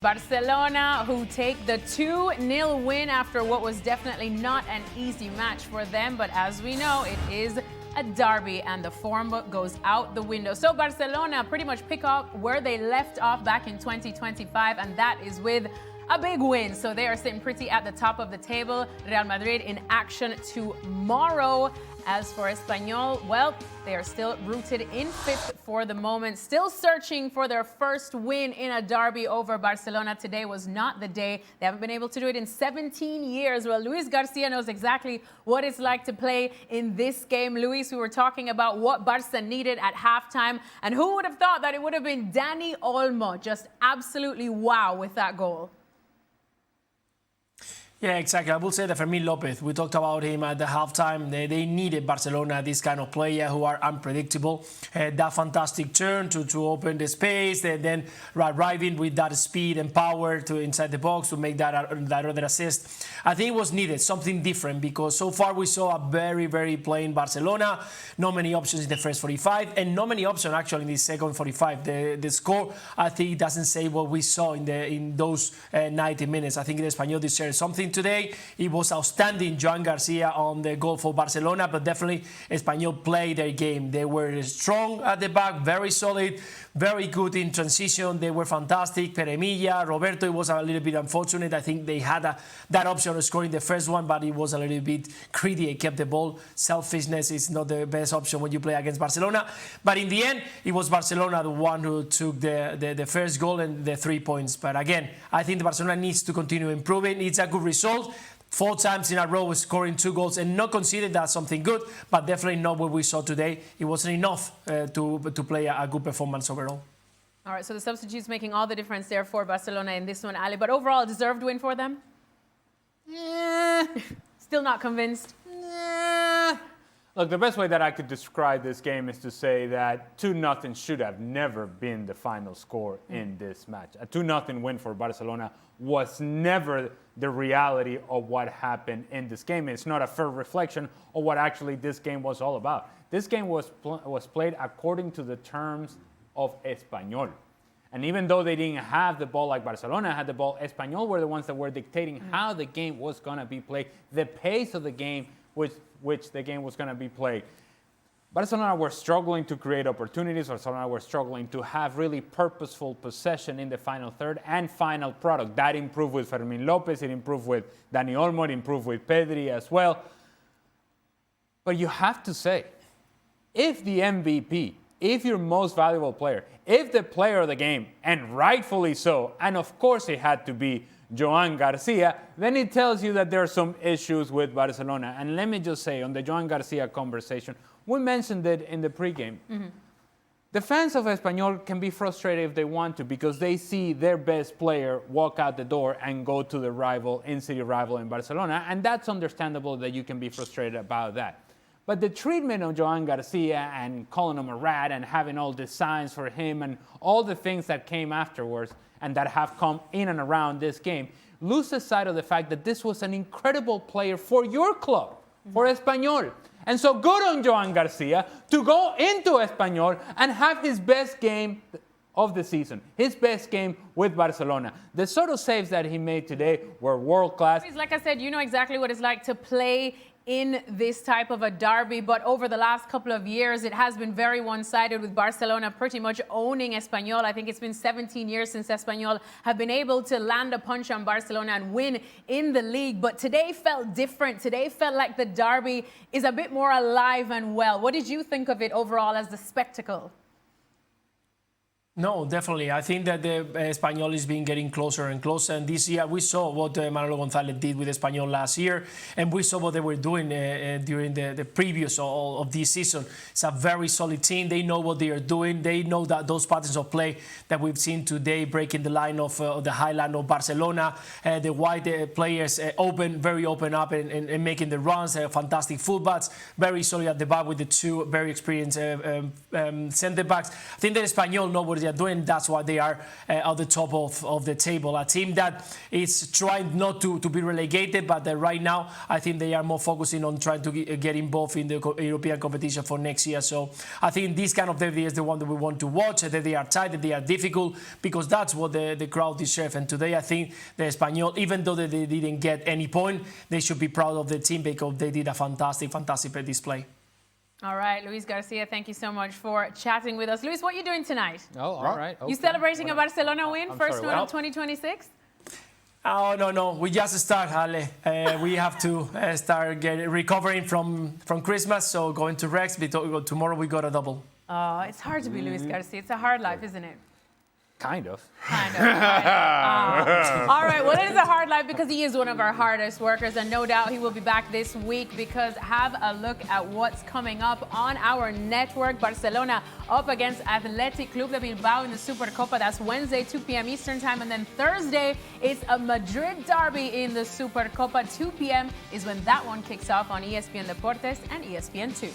Barcelona, who take the 2-0 win after what was definitely not an easy match for them. But as we know, it is a derby and the form goes out the window. So Barcelona pretty much pick up where they left off back in 2025, and that is with a big win. So they are sitting pretty at the top of the table. Real Madrid in action tomorrow. As for Espanyol, well, they are still rooted in fifth for the moment, still searching for their first win in a derby over Barcelona. Today was not the day. They haven't been able to do it in 17 years. Well, Luis Garcia knows exactly what it's like to play in this game. Luis, we were talking about what Barca needed at halftime, and who would have thought that it would have been Dani Olmo? Just absolutely wow with that goal. Yeah, exactly. I will say that Fermín López, we talked about him at the halftime. They needed Barcelona, this kind of player who are unpredictable. That fantastic turn to open the space, then arriving with that speed and power to inside the box to make that other assist. I think it was needed, something different, because so far we saw a very, very plain Barcelona. Not many options in the first 45 and not many options actually in the second 45. The score, I think, doesn't say what we saw in those 90 minutes. I think the Espanyol deserved something today. It was outstanding, Joan Garcia on the goal for Barcelona, but definitely Espanyol played their game. They were strong at the back, very solid, very good in transition. They were fantastic. Peremilla, Roberto, it was a little bit unfortunate. I think they had that option of scoring the first one, but it was a little bit greedy. They kept the ball. Selfishness is not the best option when you play against Barcelona. But in the end, it was Barcelona the one who took the first goal and the 3 points. But again, I think Barcelona needs to continue improving. It's a good result. 4 times in a row scoring 2 goals and not considered that something good, but definitely not what we saw today. It wasn't enough to play a good performance overall. All right, so the substitutes making all the difference there for Barcelona in this one, Ali. But overall, deserved win for them? Yeah. Still not convinced? Yeah. Look, the best way that I could describe this game is to say that 2-0 should have never been the final score in this match. A 2-0 win for Barcelona was never the reality of what happened in this game. It's not a fair reflection of what actually this game was all about. This game was played according to the terms of Espanyol. And even though they didn't have the ball like Barcelona had the ball, Espanyol were the ones that were dictating how the game was going to be played, the pace of the game which the game was going to be played. Barcelona were struggling to create opportunities. Barcelona were struggling to have really purposeful possession in the final third and final product. That improved with Fermín López. It improved with Dani Olmo. It improved with Pedri as well. But you have to say, if the MVP, if your most valuable player, if the player of the game, and rightfully so, and of course it had to be Joan Garcia, then it tells you that there are some issues with Barcelona. And let me just say, on the Joan Garcia conversation, we mentioned it in the pregame. The fans of Espanyol can be frustrated if they want to, because they see their best player walk out the door and go to the rival, in-city rival in Barcelona, and that's understandable that you can be frustrated about that. But the treatment of Joan Garcia and calling him a rat and having all the signs for him and all the things that came afterwards and that have come in and around this game loses sight of the fact that this was an incredible player for your club, for Espanyol. And so good on Joan Garcia to go into Espanyol and have his best game of the season, his best game with Barcelona. The sort of saves that he made today were world-class. Like I said, you know exactly what it's like to play in this type of a derby, but over the last couple of years, it has been very one-sided, with Barcelona pretty much owning Espanyol. I think it's been 17 years since Espanyol have been able to land a punch on Barcelona and win in the league. But today felt different. Today felt like the derby is a bit more alive and well. What did you think of it overall as the spectacle? No, definitely. I think that the Espanyol is being getting closer and closer. And this year, we saw what Manolo González did with Espanyol last year, and we saw what they were doing during the previous of this season. It's a very solid team. They know what they are doing. They know that those patterns of play that we've seen today, breaking the line of the high line of Barcelona, the wide players very open up and making the runs. Fantastic fullbacks, very solid at the back with the 2 very experienced centre backs. I think that Espanyol know what they are doing. That's why they are at the top of the table. A team that is trying not to be relegated, but right now I think they are more focusing on trying to get involved in the European competition for next year. So I think this kind of derby is the one that we want to watch, that they are tight, that they are difficult, because that's what the crowd deserves. And today I think the Espanyol, even though they didn't get any point, they should be proud of the team because they did a fantastic display. All right, Luis Garcia, thank you so much for chatting with us. Luis, what are you doing tonight? Oh, all right. Okay. You celebrating a Barcelona win? First one what? of 2026? Oh, no. We just start, Ale. We have to start recovering from Christmas, so going to rest. Tomorrow we got a double. Oh, it's hard to be Luis Garcia. It's a hard life, isn't it? Kind of. Kind of. All right, well, it is a hard life because he is one of our hardest workers, and no doubt he will be back this week, because have a look at what's coming up on our network. Barcelona up against Athletic Club de Bilbao in the Supercopa. That's Wednesday, 2 p.m. Eastern Time, and then Thursday it's a Madrid derby in the Supercopa. 2 p.m. is when that one kicks off on ESPN Deportes and ESPN 2.